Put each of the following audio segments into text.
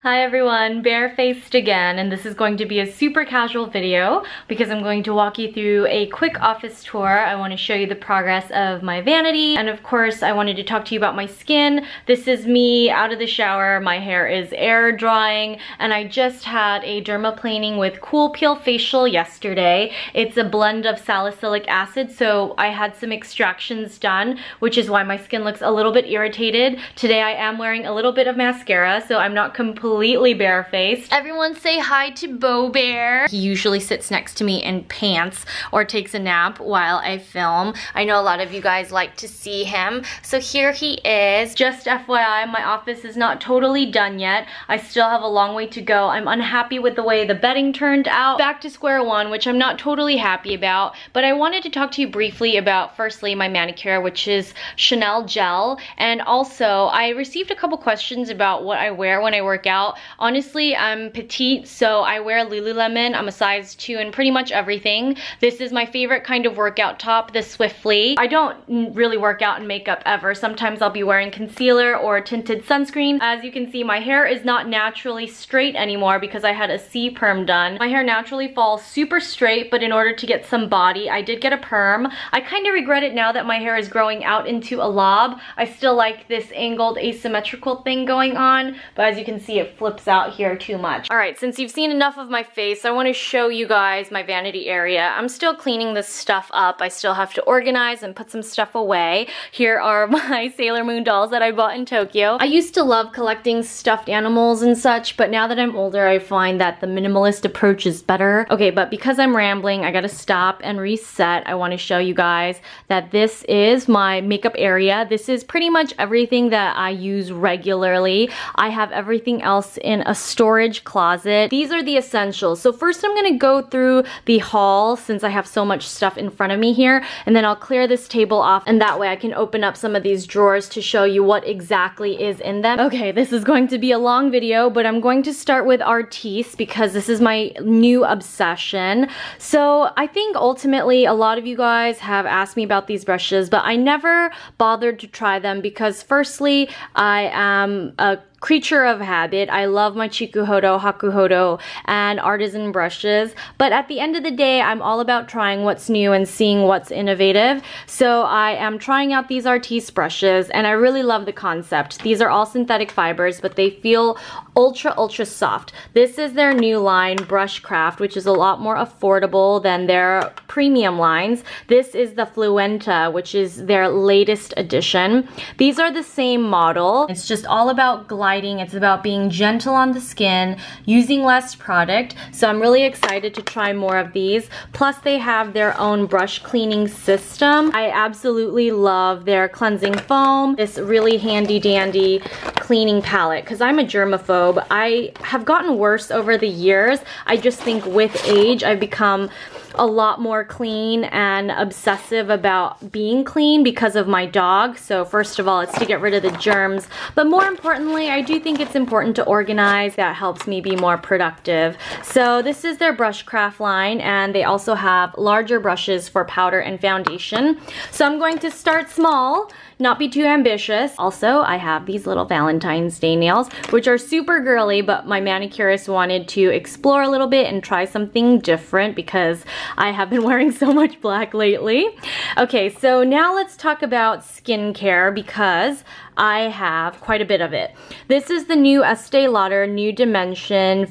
Hi everyone, barefaced again, and this is going to be a super casual video because I'm going to walk you through a quick office tour. I want to show you the progress of my vanity, and of course I wanted to talk to you about my skin. This is me out of the shower, my hair is air drying, and I just had a dermaplaning with Cool Peel Facial yesterday. It's a blend of salicylic acid, so I had some extractions done, which is why my skin looks a little bit irritated. Today I am wearing a little bit of mascara, so I'm not completely barefaced. Everyone say hi to Bo Bear. He usually sits next to me in pants or takes a nap while I film. I know a lot of you guys like to see him. So here he is. Just FYI, my office is not totally done yet. I still have a long way to go. I'm unhappy with the way the bedding turned out. Back to square one, which I'm not totally happy about. But I wanted to talk to you briefly about, firstly, my manicure, which is Chanel Gel. And also, I received a couple questions about what I wear when I work out. Honestly, I'm petite, so I wear Lululemon. I'm a size 2 in pretty much everything. This is my favorite kind of workout top, the Swiftly. I don't really work out in makeup ever. Sometimes I'll be wearing concealer or tinted sunscreen. As you can see, my hair is not naturally straight anymore because I had a C-perm done. My hair naturally falls super straight, but in order to get some body, I did get a perm. I kind of regret it now that my hair is growing out into a lob. I still like this angled asymmetrical thing going on, but as you can see, it flips out here too much. Alright, since you've seen enough of my face, I want to show you guys my vanity area. I'm still cleaning this stuff up. I still have to organize and put some stuff away. Here are my Sailor Moon dolls that I bought in Tokyo. I used to love collecting stuffed animals and such, but now that I'm older, I find that the minimalist approach is better. Okay, but because I'm rambling, I gotta stop and reset. I want to show you guys that this is my makeup area. This is pretty much everything that I use regularly. I have everything else in a storage closet. These are the essentials. So first I'm gonna go through the haul since I have so much stuff in front of me here, and then I'll clear this table off, and that way I can open up some of these drawers to show you what exactly is in them. Okay, this is going to be a long video, but I'm going to start with Artiste because this is my new obsession. So I think ultimately a lot of you guys have asked me about these brushes, but I never bothered to try them because firstly, I am a creature of habit. I love my Chikuhodo, Hakuhodo, and artisan brushes, but at the end of the day, I'm all about trying what's new and seeing what's innovative. So I am trying out these Artiste brushes, and I really love the concept. These are all synthetic fibers, but they feel ultra soft. This is their new line, Brushcraft, which is a lot more affordable than their premium lines. This is the Fluenta, which is their latest edition. These are the same model. It's just all about gliding. It's about being gentle on the skin, using less product. So I'm really excited to try more of these. Plus they have their own brush cleaning system. I absolutely love their cleansing foam, this really handy dandy cleaning palette, because I'm a germaphobe. I have gotten worse over the years. I just think with age I've become a lot more clean and obsessive about being clean because of my dog. So first of all, it's to get rid of the germs, but more importantly, I do think it's important to organize. That helps me be more productive. So this is their Brushcraft line, and they also have larger brushes for powder and foundation. So I'm going to start small, not be too ambitious. Also, I have these little Valentine's Day nails, which are super girly, but my manicurist wanted to explore a little bit and try something different because I have been wearing so much black lately. Okay, so now let's talk about skincare because I have quite a bit of it. This is the new Estee Lauder New Dimension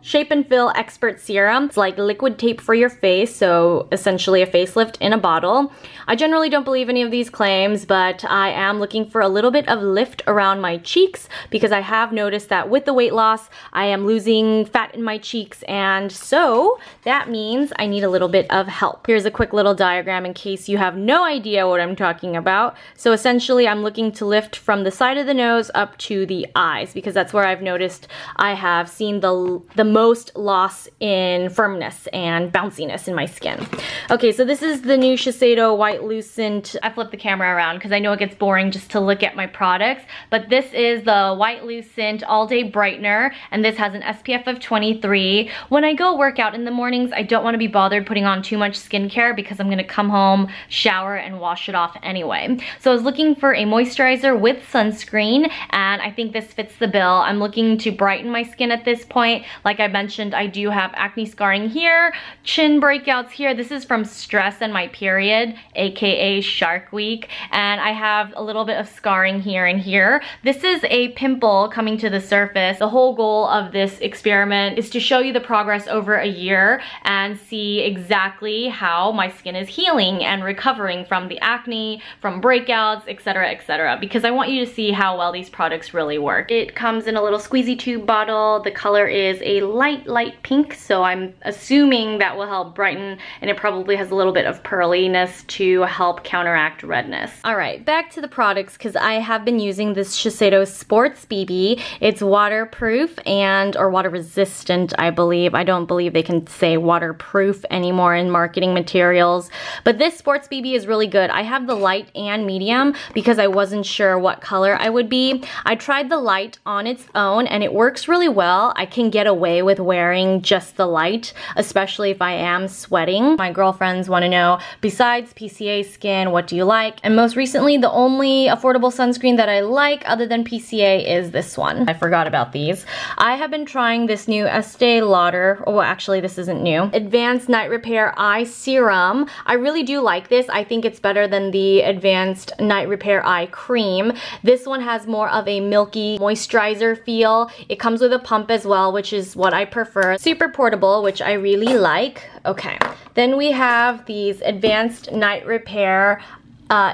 Shape and Fill Expert Serum. It's like liquid tape for your face, so essentially a facelift in a bottle. I generally don't believe any of these claims, but I am looking for a little bit of lift around my cheeks because I have noticed that with the weight loss, I am losing fat in my cheeks, and so that means I need a little bit of help. Here's a quick little diagram in case you have no idea what I'm talking about. So essentially, I'm looking to lift from the side of the nose up to the eyes because that's where I've noticed I have seen the most loss in firmness and bounciness in my skin. Okay, so this is the new Shiseido White Lucent. I flipped the camera around because I know it gets boring just to look at my products, but this is the White Lucent All Day Brightener, and this has an SPF of 23. When I go work out in the mornings, I don't want to be bothered putting on too much skincare because I'm gonna come home, shower, and wash it off anyway. So I was looking for a moisturizer with sunscreen, and I think this fits the bill. I'm looking to brighten my skin at this point. Like I mentioned, I do have acne scarring here, chin breakouts here. This is from stress and my period, aka Shark Week, and I have a little bit of scarring here and here. This is a pimple coming to the surface. The whole goal of this experiment is to show you the progress over a year and see exactly how my skin is healing and recovering from the acne, from breakouts, etc., etc., because I want you to see how well these products really work. It comes in a little squeezy tube bottle. The color is a light pink, so I'm assuming that will help brighten, and it probably has a little bit of pearliness to help counteract redness. All right, back to the products, because I have been using this Shiseido Sports BB. It's waterproof or water resistant, I believe. I don't believe they can say waterproof anymore in marketing materials, but this Sports BB is really good. I have the light and medium because I wasn't sure what color I would be. I tried the light on its own and it works really well. I can get away with wearing just the light, especially if I am sweating. My girlfriends want to know, besides PCA skin, what do you like? And most recently, the only affordable sunscreen that I like other than PCA is this one. I forgot about these. I have been trying this new Estee Lauder, well actually this isn't new, Advanced Night Repair Eye Serum. I really do like this. I think it's better than the Advanced Night Repair Eye Cream. This one has more of a milky moisturizer feel. It comes with a pump as well, which is what I prefer. Super portable, which I really like. Okay, then we have these Advanced Night Repair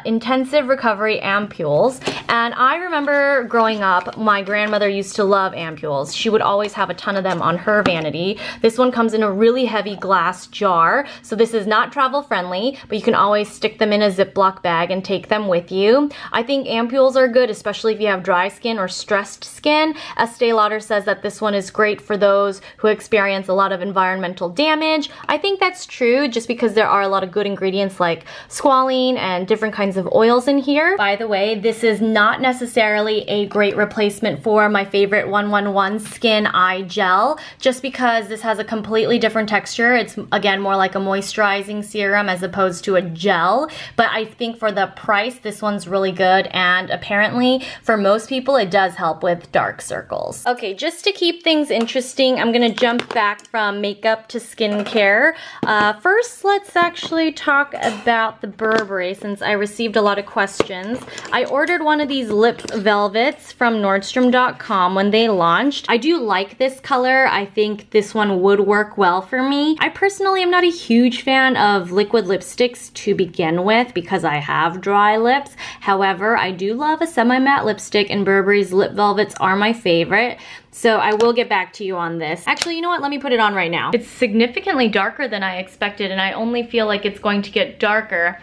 Intensive Recovery ampules, and I remember growing up, my grandmother used to love ampules. She would always have a ton of them on her vanity. This one comes in a really heavy glass jar, so this is not travel friendly, but you can always stick them in a Ziploc bag and take them with you. I think ampules are good, especially if you have dry skin or stressed skin. Estee Lauder says that this one is great for those who experience a lot of environmental damage. I think that's true, just because there are a lot of good ingredients like squalene and different kinds of oils in here. By the way, this is not necessarily a great replacement for my favorite 111 Skin Eye Gel, just because this has a completely different texture. It's again more like a moisturizing serum as opposed to a gel, but I think for the price, this one's really good, and apparently for most people it does help with dark circles. Okay, just to keep things interesting, I'm gonna jump back from makeup to skincare. First, let's actually talk about the Burberry, since I received a lot of questions. I ordered one of these lip velvets from Nordstrom.com when they launched. I do like this color. I think this one would work well for me. I personally am not a huge fan of liquid lipsticks to begin with because I have dry lips. However, I do love a semi-matte lipstick, and Burberry's lip velvets are my favorite. So I will get back to you on this. Actually, you know what? Let me put it on right now. It's significantly darker than I expected, and I only feel like it's going to get darker.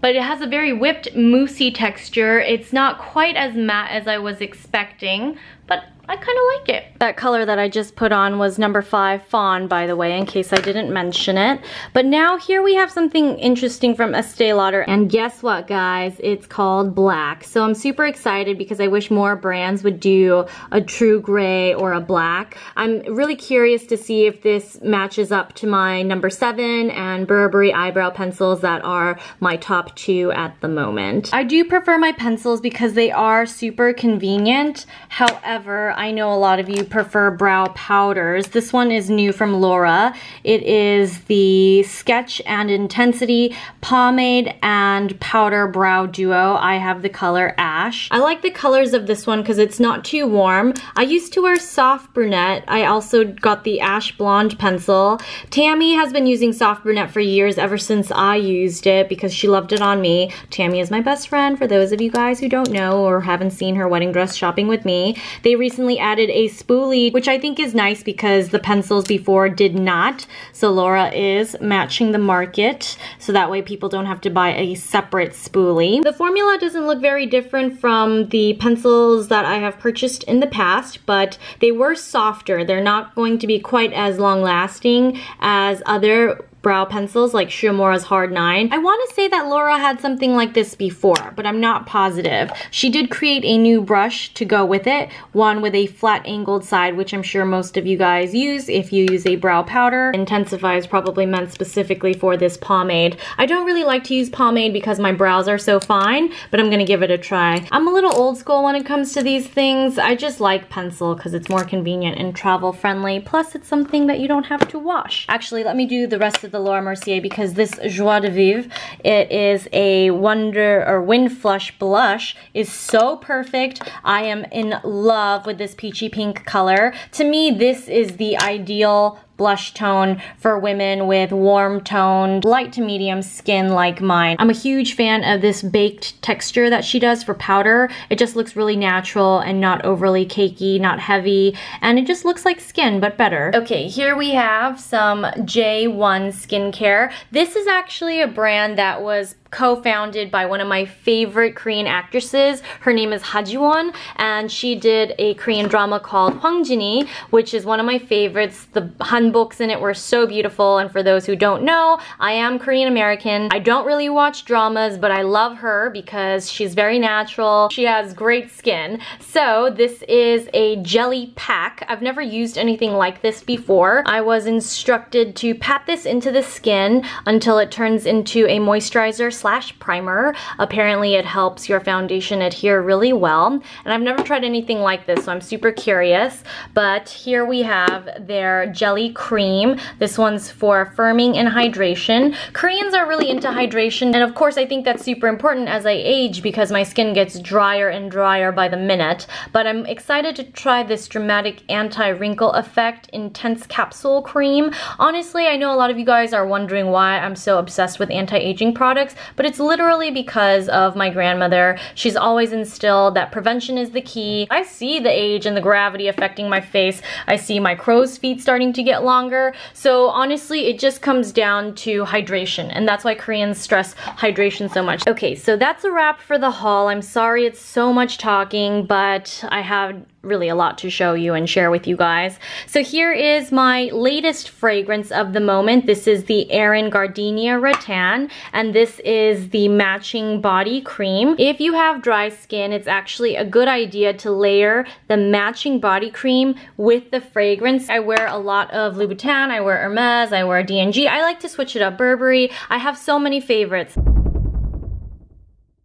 But it has a very whipped, moussey texture. It's not quite as matte as I was expecting, but I kind of like it. That color that I just put on was number 5 Fawn, by the way, in case I didn't mention it. But now here we have something interesting from Estee Lauder, and guess what, guys? It's called black. So I'm super excited because I wish more brands would do a true gray or a black. I'm really curious to see if this matches up to my number 7 and Burberry eyebrow pencils that are my top 2 at the moment. I do prefer my pencils because they are super convenient. However, I know a lot of you prefer brow powders. This one is new from Laura. It is the Sketch and Intensity Pomade and Powder Brow Duo. I have the color Ash. I like the colors of this one because it's not too warm. I used to wear soft brunette. I also got the Ash Blonde pencil. Tammy has been using soft brunette for years, ever since I used it because she loved it on me. Tammy is my best friend, for those of you guys who don't know or haven't seen her wedding dress shopping with me. They recently added a spoolie, which I think is nice because the pencils before did not. So Laura is matching the market, so that way people don't have to buy a separate spoolie. The formula doesn't look very different from the pencils that I have purchased in the past, but they were softer. They're not going to be quite as long lasting as other brow pencils like Shiomura's Hard 9. I want to say that Laura had something like this before, but I'm not positive. She did create a new brush to go with it, one with a flat angled side, which I'm sure most of you guys use if you use a brow powder. Intensify is probably meant specifically for this pomade. I don't really like to use pomade because my brows are so fine, but I'm gonna give it a try. I'm a little old school when it comes to these things. I just like pencil because it's more convenient and travel friendly, plus it's something that you don't have to wash. Actually, let me do the rest of the Laura Mercier because this Joie de Vivre, it is a Wind Flush blush, is so perfect. I am in love with this peachy pink color. To me, this is the ideal blush tone for women with warm toned, light to medium skin like mine. I'm a huge fan of this baked texture that she does for powder. It just looks really natural and not overly cakey, not heavy, and it just looks like skin, but better. Okay, here we have some J1 skincare. This is actually a brand that was co-founded by one of my favorite Korean actresses. Her name is Ha Ji-won, and she did a Korean drama called Hwangjini, which is one of my favorites. The hanboks in it were so beautiful, and for those who don't know, I am Korean American. I don't really watch dramas, but I love her because she's very natural. She has great skin. So this is a jelly pack. I've never used anything like this before. I was instructed to pat this into the skin until it turns into a moisturizer / primer. Apparently it helps your foundation adhere really well, and I've never tried anything like this, so I'm super curious. But here we have their jelly cream. This one's for firming and hydration. Koreans are really into hydration, and of course I think that's super important as I age because my skin gets drier and drier by the minute. But I'm excited to try this dramatic anti-wrinkle effect intense capsule cream. Honestly, I know a lot of you guys are wondering why I'm so obsessed with anti-aging products, but it's literally because of my grandmother. She's always instilled that prevention is the key. I see the age and the gravity affecting my face. I see my crow's feet starting to get longer. So honestly, it just comes down to hydration, and that's why Koreans stress hydration so much. Okay, so that's a wrap for the haul. I'm sorry it's so much talking, but I have really a lot to show you and share with you guys. So here is my latest fragrance of the moment. This is the Erin Gardenia Rattan, and this is the matching body cream. If you have dry skin, it's actually a good idea to layer the matching body cream with the fragrance. I wear a lot of Louboutin, I wear Hermes, I wear D&G. I like to switch it up. Burberry. I have so many favorites.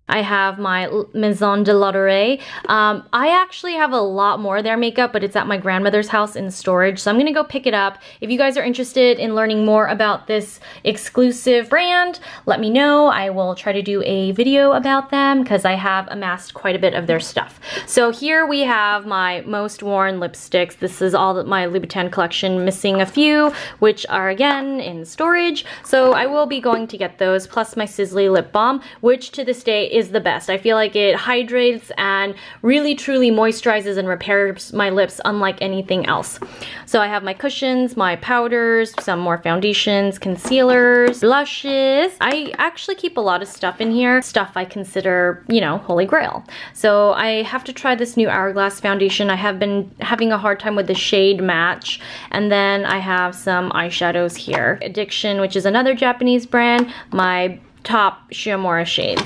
I have my Maison de Lauder. I actually have a lot more of their makeup, but it's at my grandmother's house in storage, so I'm gonna go pick it up. If you guys are interested in learning more about this exclusive brand, let me know. I will try to do a video about them because I have amassed quite a bit of their stuff. So here we have my most worn lipsticks. This is all my Louboutin collection, missing a few, which are again in storage. So I will be going to get those, plus my Sisley lip balm, which to this day is the best. I feel like it hydrates and really truly moisturizes and repairs my lips unlike anything else. So I have my cushions, my powders, some more foundations, concealers, blushes. I actually keep a lot of stuff in here, stuff I consider, you know, holy grail. So I have to try this new Hourglass foundation. I have been having a hard time with the shade match. And then I have some eyeshadows here. Addiction, which is another Japanese brand, my top Shiomura shades.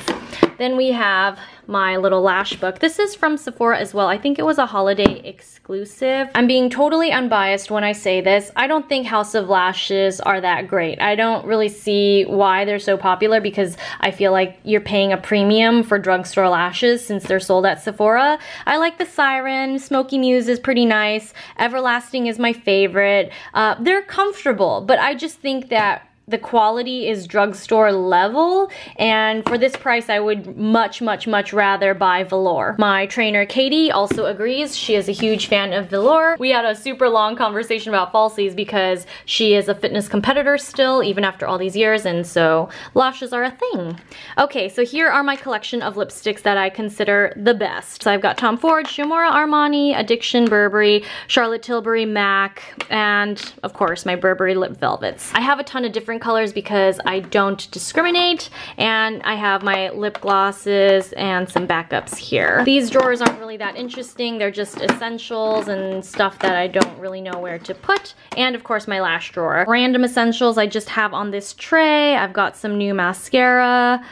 Then we have my little lash book. This is from Sephora as well. I think it was a holiday exclusive. I'm being totally unbiased when I say this. I don't think House of Lashes are that great. I don't really see why they're so popular because I feel like you're paying a premium for drugstore lashes since they're sold at Sephora. I like the Siren. Smoky Muse is pretty nice. Everlasting is my favorite. They're comfortable, but I just think that the quality is drugstore level, and for this price I would much rather buy velour. My trainer Katie also agrees. She is a huge fan of velour. We had a super long conversation about falsies because she is a fitness competitor still even after all these years, and so lashes are a thing. Okay, so here are my collection of lipsticks that I consider the best. So I've got Tom Ford, Shiomura, Armani, Addiction, Burberry, Charlotte Tilbury, MAC, and of course my Burberry lip velvets. I have a ton of different different colors because I don't discriminate. And I have my lip glosses and some backups here. These drawers aren't really that interesting. They're just essentials and stuff that I don't really know where to put. And of course my lash drawer. Random essentials I just have on this tray. I've got some new mascara,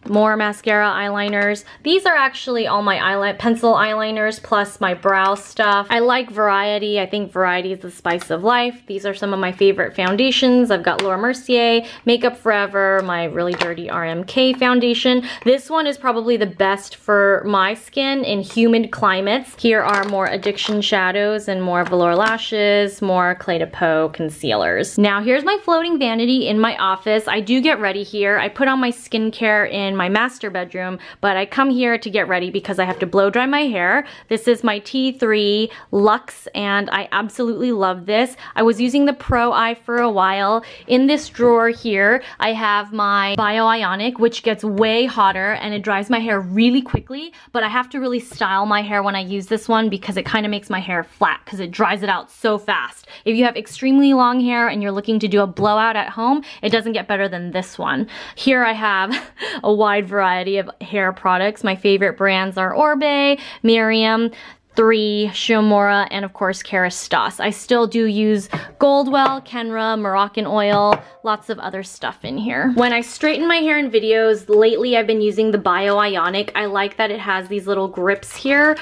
more mascara, eyeliners. These are actually all my pencil eyeliners plus my brow stuff. I like variety. I think variety is the spice of life. These are some of my favorite foundations. I've got Laura Mercier, Makeup Forever, my really dirty RMK foundation. This one is probably the best for my skin in humid climates. Here are more Addiction shadows and more velour lashes, more Clé de Peau concealers. Now here's my floating vanity in my office. I do get ready here. I put on my skincare in my master bedroom, but I come here to get ready because I have to blow dry my hair. This is my T3 Luxe and I absolutely love this. I was using the Pro Eye for a while. In this drawer here, I have my Bio Ionic, which gets way hotter and it dries my hair really quickly, but I have to really style my hair when I use this one because it kind of makes my hair flat because it dries it out so fast. If you have extremely long hair and you're looking to do a blowout at home, it doesn't get better than this one. Here I have a wide variety of hair products. My favorite brands are Orbe, Miriam, 3, Shiomura, and of course Kerastase. I still do use Goldwell, Kenra, Moroccan oil, lots of other stuff in here. When I straighten my hair in videos, lately I've been using the Bio Ionic. I like that it has these little grips here,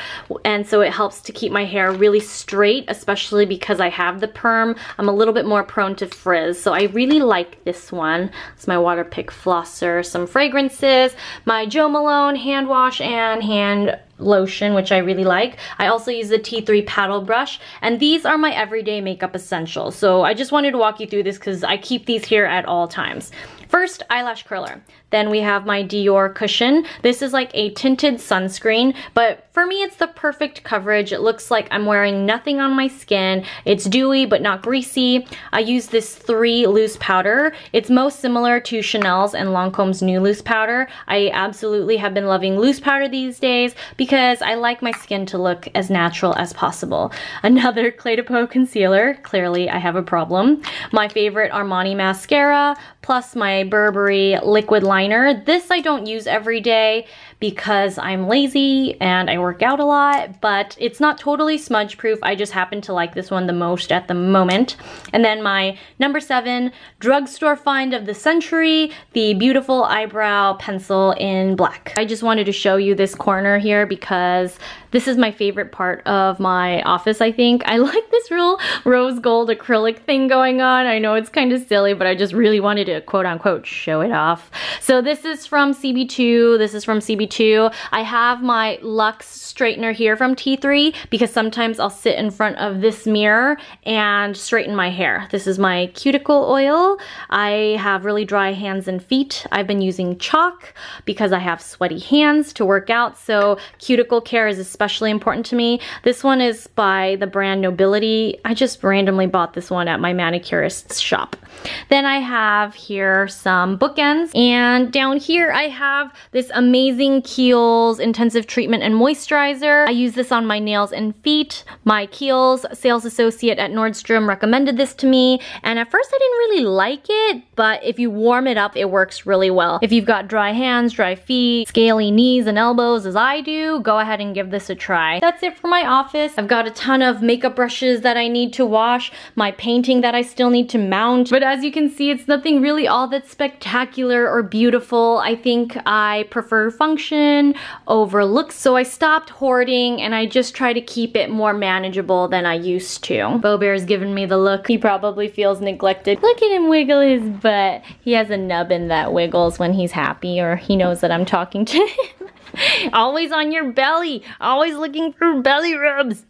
and so it helps to keep my hair really straight, especially because I have the perm. I'm a little bit more prone to frizz, so I really like this one. It's my Waterpik flosser, some fragrances, my Jo Malone hand wash and hand lotion, which I really like. I also use the T3 paddle brush, and these are my everyday makeup essentials. So I just wanted to walk you through this because I keep these here at all times. First, eyelash curler. Then we have my Dior Cushion. This is like a tinted sunscreen, but for me it's the perfect coverage. It looks like I'm wearing nothing on my skin. It's dewy but not greasy. I use this 3 loose powder. It's most similar to Chanel's and Lancome's new loose powder. I absolutely have been loving loose powder these days because I like my skin to look as natural as possible. Another Clé de Peau concealer. Clearly I have a problem. My favorite Armani mascara plus my Burberry liquid liner. This I don't use every day because I'm lazy and I work out a lot, but it's not totally smudge proof. I just happen to like this one the most at the moment. And then my number 7 drugstore find of the century, the beautiful eyebrow pencil in black. I just wanted to show you this corner here because this is my favorite part of my office, I think. I like this real rose gold acrylic thing going on. I know it's kind of silly, but I just really wanted to quote unquote show it off. So this is from CB2, this is from CB2. I have my Luxe straightener here from T3 because sometimes I'll sit in front of this mirror and straighten my hair. This is my Cuticle Oil. I have really dry hands and feet. I've been using chalk because I have sweaty hands to work out, so cuticle care is especially important to me. This one is by the brand Nobility. I just randomly bought this one at my manicurist's shop. Then I have here some bookends, and down here I have this amazing Keels Intensive Treatment and Moisturizer. I use this on my nails and feet. My Keels sales associate at Nordstrom recommended this to me, and at first I didn't really like it, but if you warm it up, it works really well. If you've got dry hands, dry feet, scaly knees and elbows as I do, go ahead and give this a try. That's it for my office. I've got a ton of makeup brushes that I need to wash, my painting that I still need to mount, but as you can see, it's nothing really all that spectacular or beautiful. I think I prefer function over looks, so I stopped hoarding and I just try to keep it more manageable than I used to. Beau Bear's giving me the look. He probably feels neglected. Look at him wiggle his butt. He has a nubbin that wiggles when he's happy or he knows that I'm talking to him. Always on your belly, always looking for belly rubs.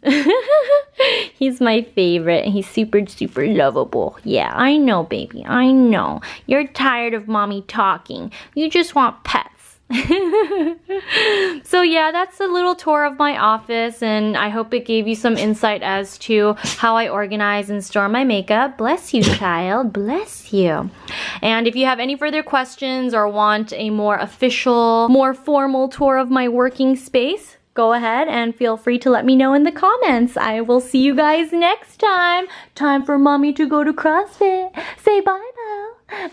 He's my favorite. He's super, super lovable. Yeah, I know, baby, I know. You're tired of mommy talking. You just want pets. So yeah, that's a little tour of my office, and I hope it gave you some insight as to how I organize and store my makeup. Bless you, child, bless you. And if you have any further questions or want a more official, more formal tour of my working space, go ahead and feel free to let me know in the comments. I will see you guys next time. Time for mommy to go to CrossFit. Say bye, Beau.